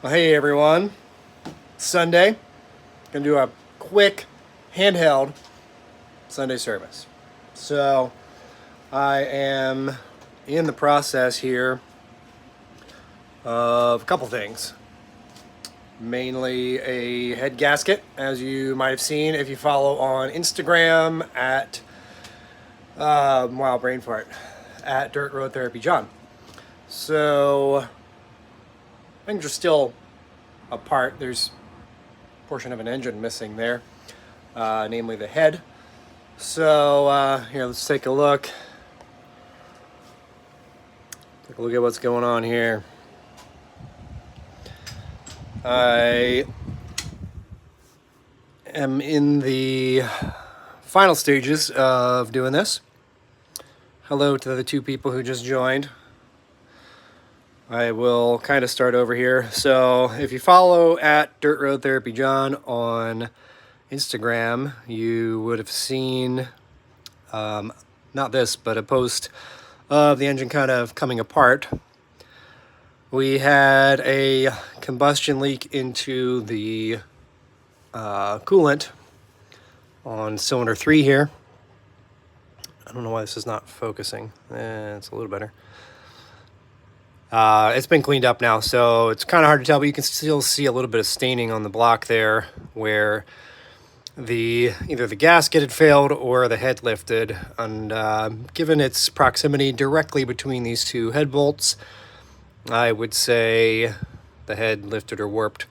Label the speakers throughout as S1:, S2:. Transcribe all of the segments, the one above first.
S1: Well, hey everyone, Sunday, gonna do a quick handheld Sunday service. So I am in the process here of a couple things. Mainly a head gasket, as you might have seen if you follow on Instagram at wow, brain fart, at DIRTROADTHERAPYJON. So things are still apart. There's a portion of an engine missing there, namely the head. So here, let's take a look. Take a look at what's going on here. I am in the final stages of doing this. Hello to the two people who just joined. I will kind of start over here. So if you follow at DIRTROADTHERAPYJON on Instagram, you would have seen, not this, but a post of the engine kind of coming apart. We had a combustion leak into the coolant on cylinder 3 here. I don't know why this is not focusing. It's a little better. It's been cleaned up now, so it's kind of hard to tell, but you can still see a little bit of staining on the block there where either the gasket had failed or the head lifted. And given its proximity directly between these two head bolts, I would say the head lifted or warped.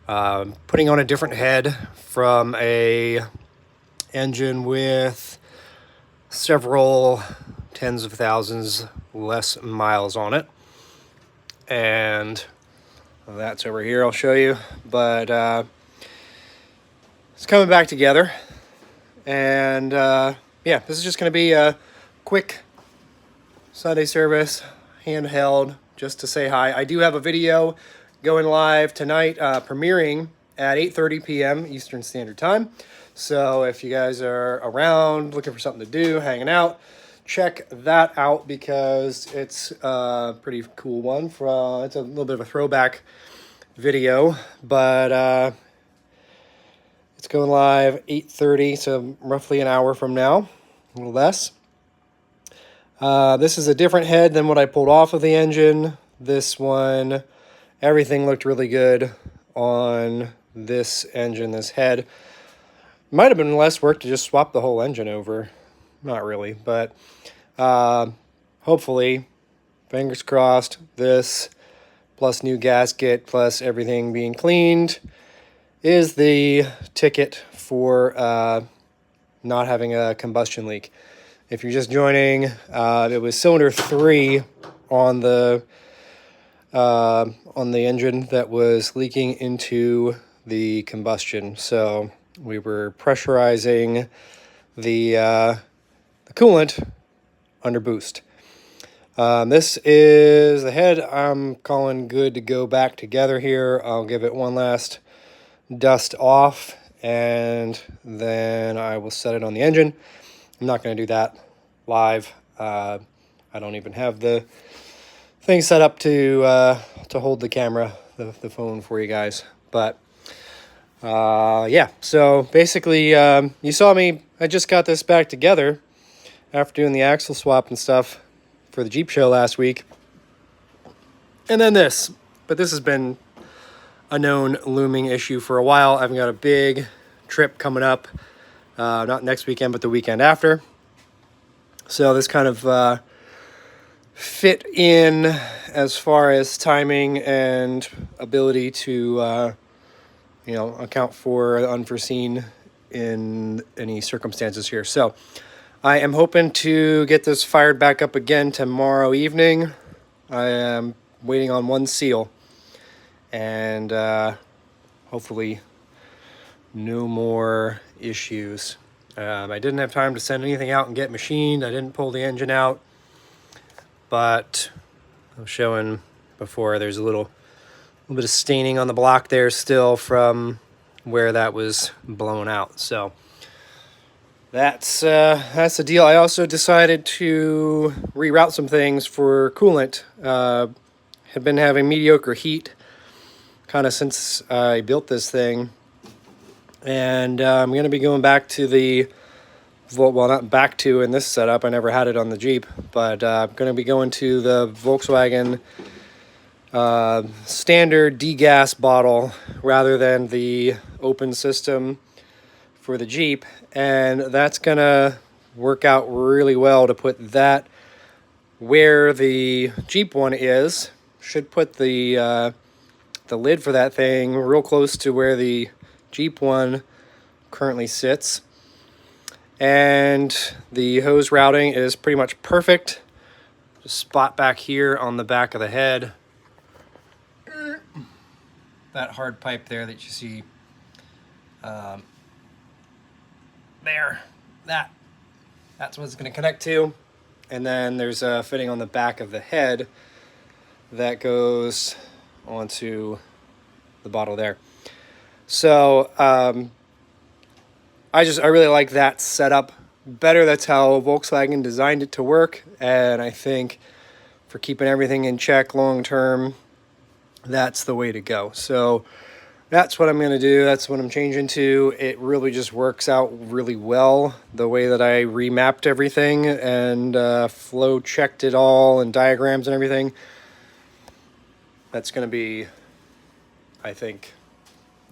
S1: Putting on a different head from a engine with several tens of thousands less miles on it. And that's over here, I'll show you. But it's coming back together. And yeah, this is just going to be a quick Sunday service, handheld, just to say hi. I do have a video going live tonight, premiering at 8:30 p.m. Eastern Standard Time. So if you guys are around, looking for something to do, hanging out, check that out because it's a pretty cool one. It's a little bit of a throwback video, but it's going live 8:30, so roughly an hour from now, a little less. This is a different head than what I pulled off of the engine. This one, everything looked really good on this engine, this head. Might have been less work to just swap the whole engine over. Not really, but hopefully, fingers crossed, this plus new gasket plus everything being cleaned is the ticket for not having a combustion leak. If you're just joining, it was cylinder 3 on the engine that was leaking into the combustion. So we were pressurizing the coolant under boost. This is the head. I'm calling good to go back together here. I'll give it one last dust off and then I will set it on the engine. I'm not going to do that live. I don't even have the thing set up to hold the camera, the phone for you guys. But yeah, so basically you saw me, I just got this back together after doing the axle swap and stuff for the Jeep show last week. And then this. But this has been a known looming issue for a while. I've got a big trip coming up, not next weekend, but the weekend after. So this kind of fit in as far as timing and ability to, account for the unforeseen in any circumstances here. So I am hoping to get this fired back up again tomorrow evening. I am waiting on one seal. And hopefully no more issues. I didn't have time to send anything out and get machined. I didn't pull the engine out. But I was showing before there's a little bit of staining on the block there still from where that was blown out. So that's the deal. I also decided to reroute some things for coolant. Had been having mediocre heat kind of since I built this thing. And I'm going to be going back to the, well, not back to in this setup. I never had it on the Jeep, but I'm going to be going to the Volkswagen standard degas bottle rather than the open system for the Jeep. And that's going to work out really well to put that where the Jeep one is. Should put the lid for that thing real close to where the Jeep one currently sits. And the hose routing is pretty much perfect. Just spot back here on the back of the head. That hard pipe there that you see there, that's what it's going to connect to. And then there's a fitting on the back of the head that goes onto the bottle there. So I really like that setup better. That's how Volkswagen designed it to work, and I think for keeping everything in check long term, that's the way to go. So that's what I'm going to do. That's what I'm changing to. It really just works out really well the way that I remapped everything and flow checked it all and diagrams and everything. That's going to be, I think,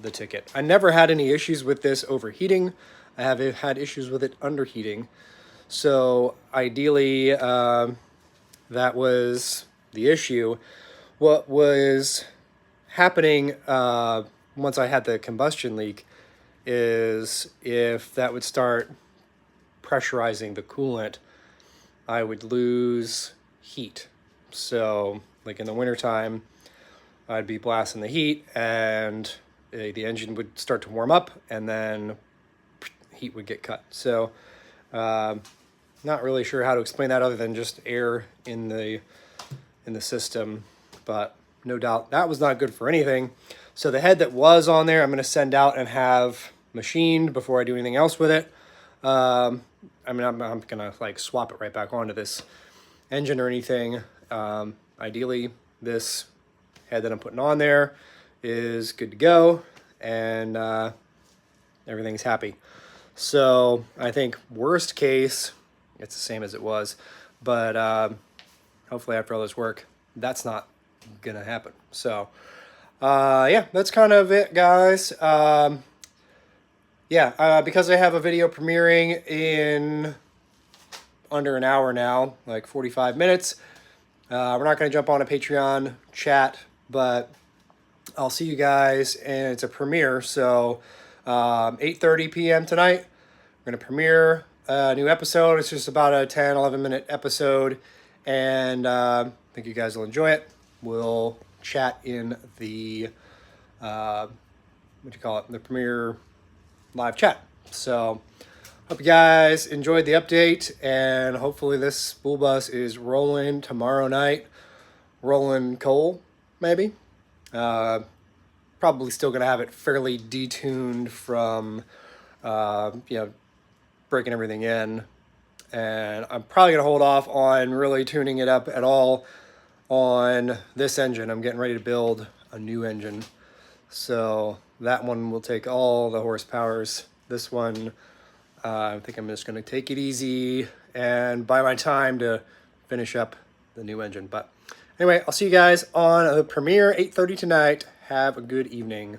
S1: the ticket. I never had any issues with this overheating. I have had issues with it underheating. So ideally, that was the issue. What was happening once I had the combustion leak is if that would start pressurizing the coolant, I would lose heat. So like in the wintertime, I'd be blasting the heat and the engine would start to warm up and then heat would get cut. So not really sure how to explain that other than just air in the system, but no doubt that was not good for anything. So the head that was on there, I'm going to send out and have machined before I do anything else with it. I'm going to like swap it right back onto this engine or anything. Ideally, this head that I'm putting on there is good to go, and everything's happy. So I think worst case, it's the same as it was, but hopefully after all this work, that's not gonna happen. So yeah, that's kind of it, guys. Because I have a video premiering in under an hour now, like 45 minutes, we're not going to jump on a Patreon chat, but I'll see you guys, and it's a premiere, so 8:30 p.m. tonight, we're going to premiere a new episode. It's just about a 10, 11-minute episode, and I think you guys will enjoy it. We'll chat in the, the premiere live chat. So hope you guys enjoyed the update, and hopefully this spool bus is rolling tomorrow night. Rolling coal, maybe. Probably still going to have it fairly detuned from, breaking everything in. And I'm probably going to hold off on really tuning it up at all on this engine. I'm getting ready to build a new engine. So that one will take all the horsepowers. This one, I think I'm just going to take it easy and buy my time to finish up the new engine. But anyway, I'll see you guys on the premiere, 8:30 tonight. Have a good evening.